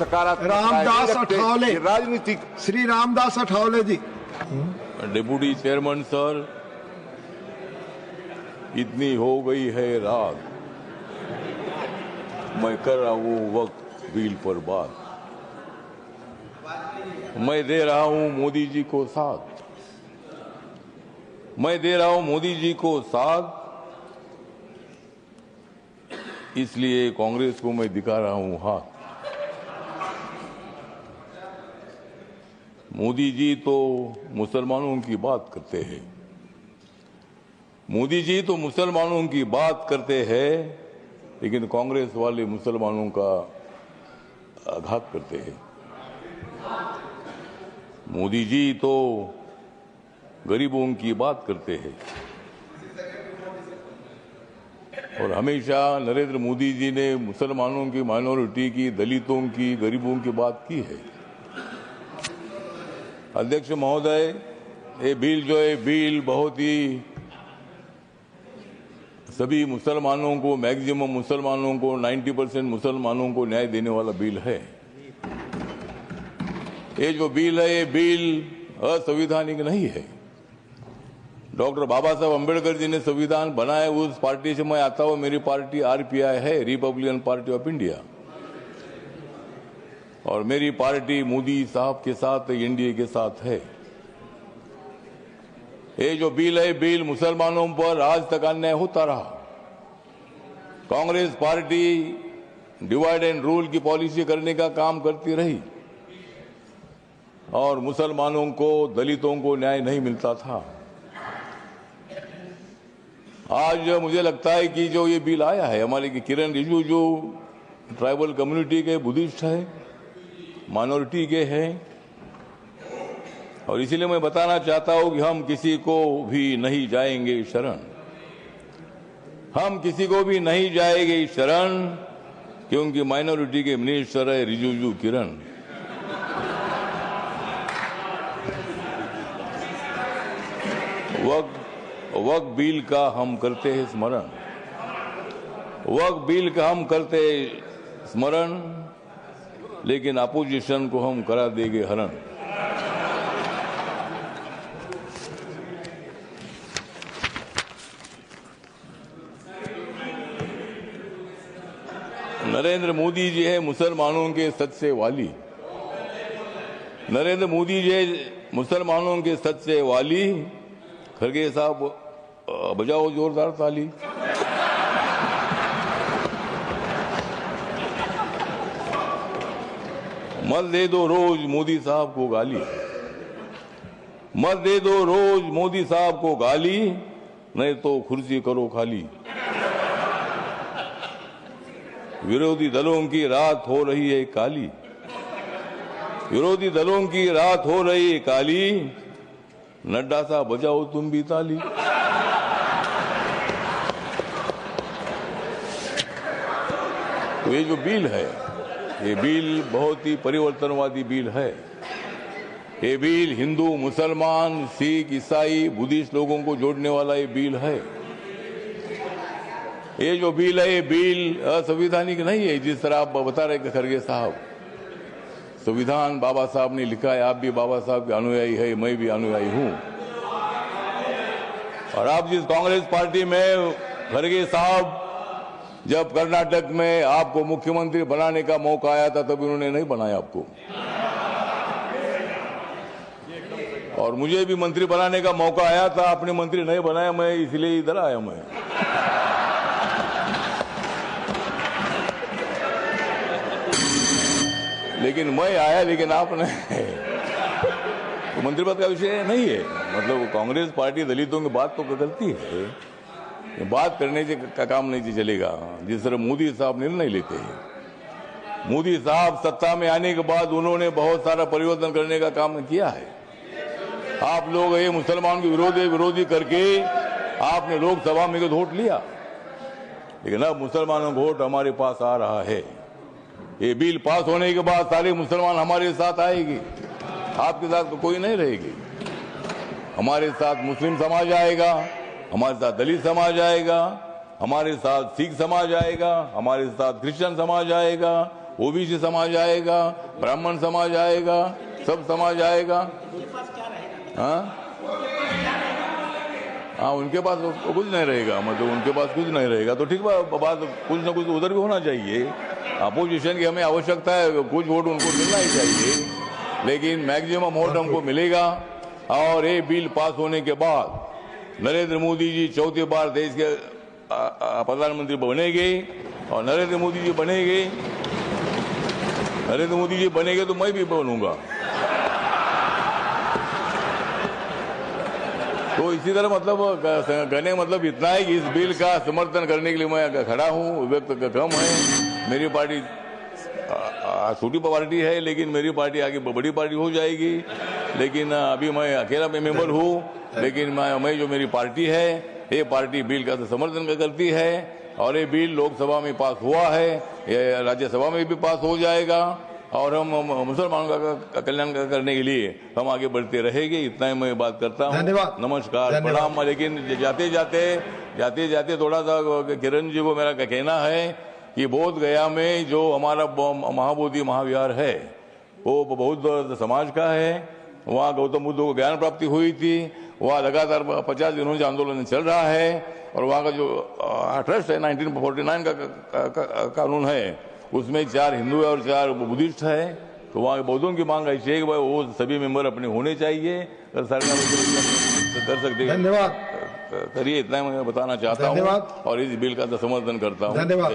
रामदास अठावले, राजनीतिक श्री रामदास अठावले जी। Deputy chairman sir, इतनी हो गई है रात, मैं कर रहा हूं वक्त बिल पर बात। मैं दे रहा हूं मोदी जी को साथ, मैं दे रहा हूं मोदी जी को साथ, इसलिए कांग्रेस को मैं दिखा रहा हूं हाथ। मोदी जी तो मुसलमानों की बात करते हैं, मोदी जी तो मुसलमानों की बात करते हैं, लेकिन कांग्रेस वाले मुसलमानों का आघात करते हैं। मोदी जी तो गरीबों की बात करते हैं और हमेशा नरेंद्र मोदी जी ने मुसलमानों की, माइनॉरिटी की, दलितों की, गरीबों की बात की है। अध्यक्ष महोदय, ये बिल जो है, बिल बहुत ही सभी मुसलमानों को, मैक्सिमम मुसलमानों को, 90% मुसलमानों को न्याय देने वाला बिल है। ये जो बिल है, ये बिल असंवैधानिक नहीं है। डॉक्टर बाबा साहब अम्बेडकर जी ने संविधान बनाया, उस पार्टी से मैं आता हूं। मेरी पार्टी आरपीआई है, रिपब्लिकन पार्टी ऑफ इंडिया, और मेरी पार्टी मोदी साहब के साथ, एनडीए के साथ है। ये जो बिल है, बिल मुसलमानों पर आज तक अन्याय होता रहा। Congress party divide and rule की पॉलिसी करने का काम करती रही और मुसलमानों को, दलितों को न्याय नहीं मिलता था। आज मुझे लगता है कि जो ये बिल आया है, हमारे किरण रिजिजू जो ट्राइबल कम्युनिटी के बुद्धिस्ट है, माइनॉरिटी के हैं, और इसीलिए मैं बताना चाहता हूं कि हम किसी को भी नहीं जाएंगे शरण, हम किसी को भी नहीं जाएंगे शरण, क्योंकि माइनॉरिटी के मिनिस्टर है रिजिजू किरण। वक्फ बिल का हम करते हैं स्मरण, वक्फ बिल का हम करते हैं स्मरण, लेकिन अपोजिशन को हम करा देंगे हरण। नरेंद्र मोदी जी है मुसलमानों के सच्चे वाली, नरेंद्र मोदी जी है मुसलमानों के सच्चे वाली। खरगे साहब बजाओ जोरदार ताली। मत दे दो रोज मोदी साहब को गाली, मत दे दो रोज मोदी साहब को गाली, नहीं तो कुर्सी करो खाली। विरोधी दलों की रात हो रही है काली, विरोधी दलों की रात हो रही है काली, नड्डा साहब बजाओ तुम भी ताली। तो ये जो बिल है, ये बिल बहुत ही परिवर्तनवादी बिल है। ये बिल हिंदू, मुसलमान, सिख, ईसाई, बुद्धिस्ट लोगों को जोड़ने वाला ये बिल है। ये जो बिल है, ये बिल असंवैधानिक नहीं है, जिस तरह आप बता रहे खरगे साहब। संविधान बाबा साहब ने लिखा है, आप भी बाबा साहब के अनुयायी है, मैं भी अनुयायी हूं। और आप जिस कांग्रेस पार्टी में, खरगे साहब, जब कर्नाटक में आपको मुख्यमंत्री बनाने का मौका आया था, तब उन्होंने नहीं बनाया आपको, और मुझे भी मंत्री बनाने का मौका आया था, अपने मंत्री नहीं बनाया, मैं इसलिए इधर आया। मैं लेकिन मैं आया, लेकिन आपने तो मंत्री पद का विषय नहीं है। मतलब कांग्रेस पार्टी दलितों की बात तो करती है, बात करने से का काम नहीं चलेगा। जिस तरह मोदी साहब निर्णय लेते हैं, मोदी साहब सत्ता में आने के बाद उन्होंने बहुत सारा परिवर्तन करने का काम किया है। आप लोग ये मुसलमान के विरोधी करके आपने लोकसभा में तो वोट लिया, लेकिन अब मुसलमानों का वोट हमारे पास आ रहा है। ये बिल पास होने के बाद सारे मुसलमान हमारे साथ आएगी, आपके साथ तो कोई नहीं रहेगी। हमारे साथ मुस्लिम समाज आएगा, हमारे साथ दलित समाज आएगा, हमारे साथ सिख समाज आएगा, हमारे साथ क्रिश्चियन समाज आएगा, ओबीसी समाज आएगा, ब्राह्मण समाज आएगा, सब समाज आएगा। हाँ हाँ, उनके पास कुछ नहीं रहेगा, मतलब उनके पास कुछ नहीं रहेगा तो ठीक बात, कुछ ना कुछ उधर भी होना चाहिए। अपोजिशन की हमें आवश्यकता है, कुछ वोट उनको मिलना ही चाहिए, लेकिन मैक्सिमम वोट हमको मिलेगा। और ये बिल पास होने के बाद नरेंद्र मोदी जी चौथी बार देश के प्रधानमंत्री बनेंगे, और नरेंद्र मोदी जी बनेंगे तो मैं भी बनूंगा। तो इसी तरह मतलब कहने मतलब इतना है कि इस बिल का समर्थन करने के लिए मैं खड़ा हूँ। व्यक्त कम है, मेरी पार्टी छोटी पार्टी है, लेकिन मेरी पार्टी आगे बड़ी पार्टी हो जाएगी। लेकिन अभी मैं अकेला मेंबर हूँ, लेकिन मैं जो मेरी पार्टी है, ये पार्टी बिल का समर्थन करती है, और ये बिल लोकसभा में पास हुआ है, ये राज्यसभा में भी पास हो जाएगा, और हम मुसलमानों का कल्याण करने के लिए हम आगे बढ़ते रहेंगे। इतना ही मैं बात करता हूँ। धन्यवाद। नमस्कार, प्रणाम। लेकिन जाते जाते थोड़ा सा किरण जी को मेरा कहना है कि बोध गया में जो हमारा महाबोधि महाविहार है, वो बौद्ध समाज का है। वहाँ गौतम बुद्ध को ज्ञान प्राप्ति हुई थी। वहाँ लगातार 50 दिनों से आंदोलन चल रहा है, और वहाँ का जो ट्रस्ट है 1949 का कानून है, उसमें 4 हिंदू है और 4 बुद्धिस्ट है। तो वहाँ के बौद्धों की मांग ऐसी है कि वो सभी मेंबर अपने होने चाहिए, अगर सरकार कर सकते हैं। धन्यवाद। करिए, इतना मैं बताना चाहता हूँ, और इस बिल का समर्थन करता हूँ। धन्यवाद।